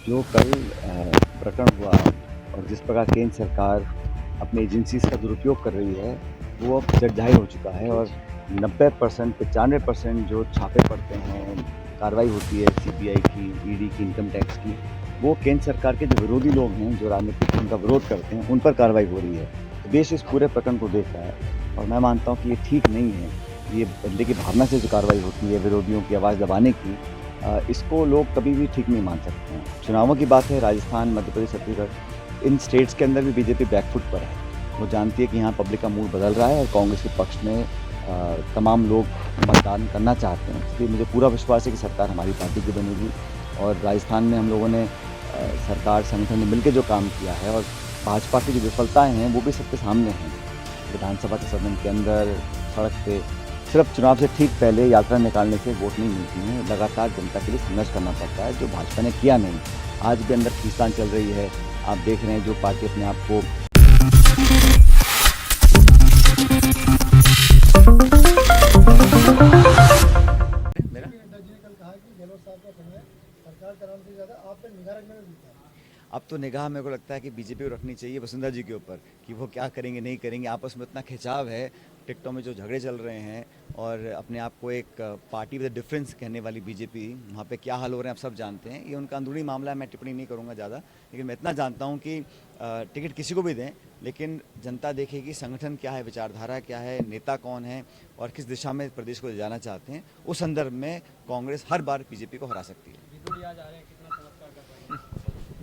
जो कल प्रकरण हुआ और जिस प्रकार केंद्र सरकार अपनी एजेंसीज का दुरुपयोग कर रही है, वो अब जग जाहिर हो चुका है और 90% 95% जो छापे पड़ते हैं, कार्रवाई होती है सीबीआई की, ईडी की, इनकम टैक्स की, वो केंद्र सरकार के जो विरोधी लोग हैं, जो राजनीतिक उनका विरोध करते हैं, उन पर कार्रवाई हो रही है। तो देश इस पूरे प्रकरण को देख रहा है और मैं मानता हूँ कि ये ठीक नहीं है। ये बदले की भावना से जो कार्रवाई होती है, विरोधियों की आवाज़ दबाने की, इसको लोग कभी भी ठीक नहीं मान सकते हैं। चुनावों की बात है, राजस्थान, मध्य प्रदेश, छत्तीसगढ़, इन स्टेट्स के अंदर भी बीजेपी बैकफुट पर है। वो जानती है कि यहाँ पब्लिक का मूड बदल रहा है और कांग्रेस के पक्ष में तमाम लोग मतदान करना चाहते हैं। इसलिए मुझे पूरा विश्वास है कि सरकार हमारी पार्टी की बनेगी और राजस्थान में हम लोगों ने सरकार संगठन ने मिलकर जो काम किया है और भाजपा की जो विफलताएँ हैं वो भी सबके सामने हैं। विधानसभा के सदन के अंदर, सड़क पे, सिर्फ चुनाव से ठीक पहले यात्रा निकालने से वोट नहीं मिलती हैं। लगातार जनता के लिए संघर्ष करना पड़ता है, जो भाजपा ने किया नहीं। आज भी अंदर खींचतान चल रही है। आप देख रहे हैं जो पार्टी अपने आप को अब तो निगाह मेरे को लगता है कि बीजेपी को रखनी चाहिए वसुंधरा जी के ऊपर कि वो क्या करेंगे नहीं करेंगे। आपस में इतना खिंचाव है, टिकटों में जो झगड़े चल रहे हैं और अपने आप को एक पार्टी विद डिफरेंस कहने वाली बीजेपी, वहाँ पे क्या हाल हो रहे हैं आप सब जानते हैं। ये उनका अंदरूनी मामला है, मैं टिप्पणी नहीं करूँगा ज़्यादा, लेकिन मैं इतना जानता हूँ कि टिकट किसी को भी दें, लेकिन जनता देखेगी संगठन क्या है, विचारधारा क्या है, नेता कौन है और किस दिशा में प्रदेश को ले जाना चाहते हैं। उस संदर्भ में कांग्रेस हर बार बीजेपी को हरा सकती है।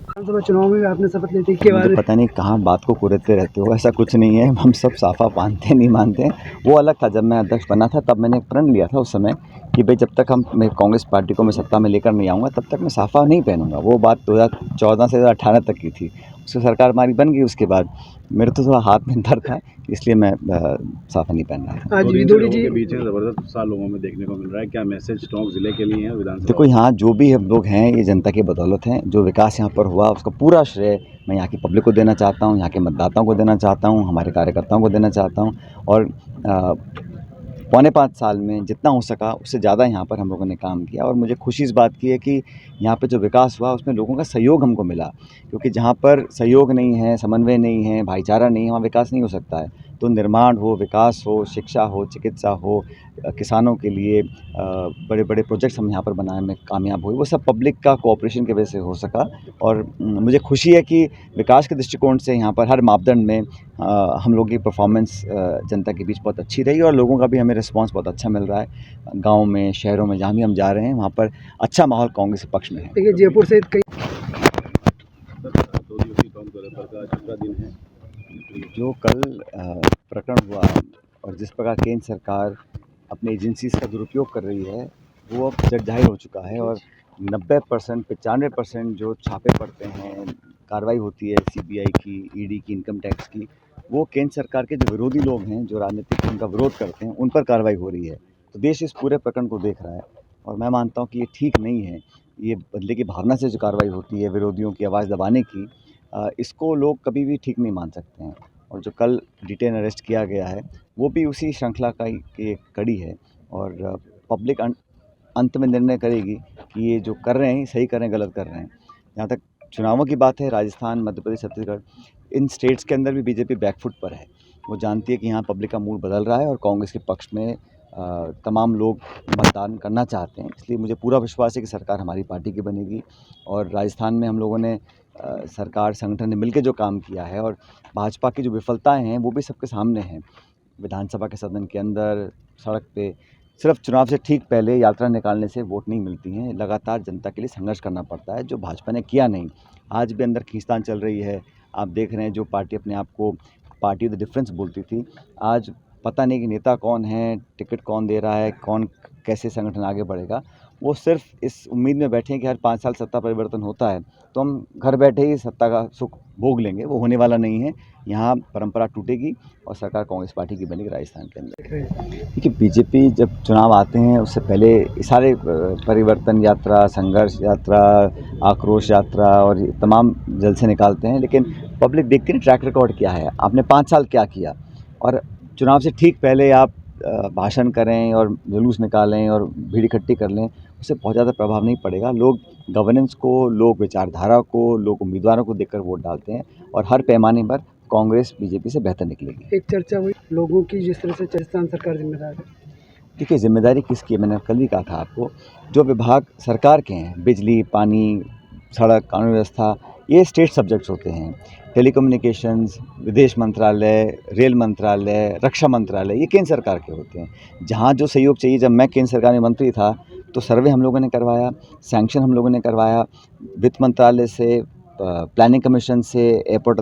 विधानसभा चुनाव में आपने शपथ लेते के बाद पता नहीं कहाँ बात को कुरेदते रहते हो, ऐसा कुछ नहीं है। हम सब साफा मानते नहीं मानते हैं, वो अलग था। जब मैं अध्यक्ष बना था तब मैंने प्रण लिया था उस समय कि भाई जब तक मैं कांग्रेस पार्टी को मैं सत्ता में लेकर नहीं आऊँगा तब तक मैं साफा नहीं पहनूंगा। वो बात 2014 से 2018 तक की थी। उससे सरकार हमारी बन गई। उसके बाद मेरे तो थोड़ा हाथ में दर्द था, इसलिए मैं साफा नहीं पहन रहा था। आज विदोड़ी जी के बीच में जबरदस्त उत्साह लोगों में देखने को मिल रहा है। क्या मैसेज टोंक जिले के लिए है? विधानसभा देखो, यहाँ जो भी हम लोग हैं ये जनता की बदौलत हैं। जो विकास यहाँ पर हुआ उसका पूरा श्रेय मैं यहाँ की पब्लिक को देना चाहता हूँ, यहाँ के मतदाताओं को देना चाहता हूँ, हमारे कार्यकर्ताओं को देना चाहता हूँ। और पौने 5 साल में जितना हो सका उससे ज़्यादा यहाँ पर हम लोगों ने काम किया और मुझे खुशी इस बात की है कि यहाँ पे जो विकास हुआ उसमें लोगों का सहयोग हमको मिला। क्योंकि जहाँ पर सहयोग नहीं है, समन्वय नहीं है, भाईचारा नहीं है, वहाँ विकास नहीं हो सकता है। तो निर्माण हो, विकास हो, शिक्षा हो, चिकित्सा हो, किसानों के लिए बड़े बड़े प्रोजेक्ट्स हम यहाँ पर बनाने में कामयाब हुए। वो सब पब्लिक का कोऑपरेशन की वजह से हो सका। और मुझे खुशी है कि विकास के दृष्टिकोण से यहाँ पर हर मापदंड में हम लोगों की परफॉर्मेंस जनता के बीच बहुत अच्छी रही और लोगों का भी हमें रिस्पांस बहुत अच्छा मिल रहा है। गाँव में, शहरों में, जहाँ भी हम जा रहे हैं वहाँ पर अच्छा माहौल कांग्रेस के पक्ष में है। देखिए, जयपुर से कई 2 दिवसीय टोंक दौरे पर का दूसरा दिन है। जो कल प्रकरण हुआ और जिस प्रकार केंद्र सरकार अपनी एजेंसीज का दुरुपयोग कर रही है, वो अब जग जाहिर हो चुका है और 90% 95% जो छापे पड़ते हैं, कार्रवाई होती है सीबीआई की, ईडी की, इनकम टैक्स की, वो केंद्र सरकार के जो विरोधी लोग हैं, जो राजनीतिक उनका विरोध करते हैं, उन पर कार्रवाई हो रही है। तो देश इस पूरे प्रकरण को देख रहा है और मैं मानता हूँ कि ये ठीक नहीं है। ये बदले की भावना से जो कार्रवाई होती है, विरोधियों की आवाज़ दबाने की, इसको लोग कभी भी ठीक नहीं मान सकते हैं। और जो कल डिटेन अरेस्ट किया गया है वो भी उसी श्रृंखला का ही की एक कड़ी है और पब्लिक अंत में निर्णय करेगी कि ये जो कर रहे हैं सही कर रहे हैं, गलत कर रहे हैं। जहाँ तक चुनावों की बात है, राजस्थान, मध्य प्रदेश, छत्तीसगढ़, इन स्टेट्स के अंदर भी बीजेपी बैकफुट पर है। वो जानती है कि यहाँ पब्लिक का मूड बदल रहा है और कांग्रेस के पक्ष में तमाम लोग मतदान करना चाहते हैं। इसलिए मुझे पूरा विश्वास है कि सरकार हमारी पार्टी की बनेगी और राजस्थान में हम लोगों ने सरकार संगठन ने मिलकर जो काम किया है और भाजपा की जो विफलताएँ हैं वो भी सबके सामने हैं। विधानसभा के सदन के अंदर, सड़क पे, सिर्फ चुनाव से ठीक पहले यात्रा निकालने से वोट नहीं मिलती हैं। लगातार जनता के लिए संघर्ष करना पड़ता है, जो भाजपा ने किया नहीं। आज भी अंदर खींचतान चल रही है। आप देख रहे हैं जो पार्टी अपने आप को पार्टी विद डिफरेंस बोलती थी, आज पता नहीं कि नेता कौन है, टिकट कौन दे रहा है, कौन कैसे संगठन आगे बढ़ेगा। वो सिर्फ इस उम्मीद में बैठे हैं कि हर 5 साल सत्ता परिवर्तन होता है तो हम घर बैठे ही सत्ता का सुख भोग लेंगे। वो होने वाला नहीं है। यहाँ परंपरा टूटेगी और सरकार कांग्रेस पार्टी की बनेगी राजस्थान के अंदर। देखिए, बीजेपी जब चुनाव आते हैं उससे पहले सारे परिवर्तन यात्रा, संघर्ष यात्रा, आक्रोश यात्रा और ये तमाम जलसे निकालते हैं, लेकिन पब्लिक देखती है ट्रैक रिकॉर्ड क्या है, आपने 5 साल क्या किया। और चुनाव से ठीक पहले आप भाषण करें और जुलूस निकालें और भीड़ इकट्ठी कर लें, उससे बहुत ज़्यादा प्रभाव नहीं पड़ेगा। लोग गवर्नेंस को, लोग विचारधारा को, लोग उम्मीदवारों को देखकर वोट डालते हैं और हर पैमाने पर कांग्रेस बीजेपी से बेहतर निकलेगी। एक चर्चा हुई लोगों की जिस तरह से राजस्थान सरकार जिम्मेदार है। देखिए, जिम्मेदारी किसकी है? मैंने कल भी कहा था आपको, जो विभाग सरकार के हैं, बिजली, पानी, सड़क, कानून व्यवस्था, ये स्टेट सब्जेक्ट्स होते हैं। टेलीकम्युनिकेशंस, विदेश मंत्रालय, रेल मंत्रालय, रक्षा मंत्रालय, ये केंद्र सरकार के होते हैं। जहाँ जो सहयोग चाहिए, जब मैं केंद्र सरकार में मंत्री था तो सर्वे हम लोगों ने करवाया, सैंक्शन हम लोगों ने करवाया, वित्त मंत्रालय से, प्लानिंग कमीशन से, एयरपोर्ट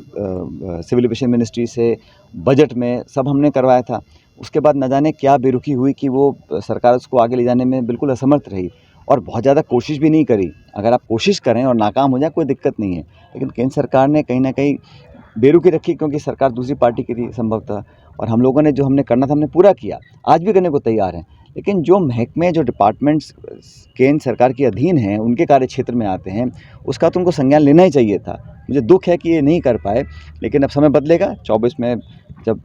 सिविल एविएशन मिनिस्ट्री से, बजट में सब हमने करवाया था। उसके बाद न जाने क्या बेरुखी हुई कि वो सरकार उसको आगे ले जाने में बिल्कुल असमर्थ रही और बहुत ज़्यादा कोशिश भी नहीं करी। अगर आप कोशिश करें और नाकाम हो जाए कोई दिक्कत नहीं है, लेकिन केंद्र सरकार ने कहीं न कहीं बेरुखी रखी क्योंकि सरकार दूसरी पार्टी की थी संभवतः, और हम लोगों ने जो हमने करना था हमने पूरा किया, आज भी करने को तैयार हैं। लेकिन जो महकमे, जो डिपार्टमेंट्स केंद्र सरकार के अधीन हैं, उनके कार्य क्षेत्र में आते हैं, उसका तो उनको संज्ञान लेना ही चाहिए था। मुझे दुःख है कि ये नहीं कर पाए, लेकिन अब समय बदलेगा। 24 में जब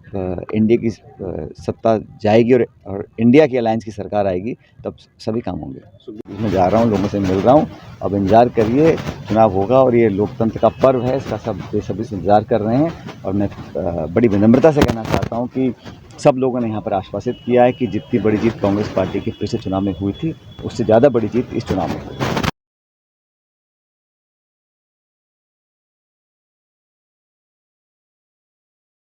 एनडीए की सत्ता जाएगी और इंडिया की अलायंस की सरकार आएगी, तब सभी काम होंगे। मैं जा रहा हूँ, लोगों से मिल रहा हूँ, अब इंतज़ार करिए, चुनाव होगा और ये लोकतंत्र का पर्व है, इसका सब बेसब्री से इंतज़ार कर रहे हैं। और मैं बड़ी विनम्रता से कहना चाहता हूँ कि सब लोगों ने यहाँ पर आश्वासित किया है कि जितनी बड़ी जीत कांग्रेस पार्टी की फिर से चुनाव में हुई थी, उससे ज़्यादा बड़ी जीत इस चुनाव में हुई।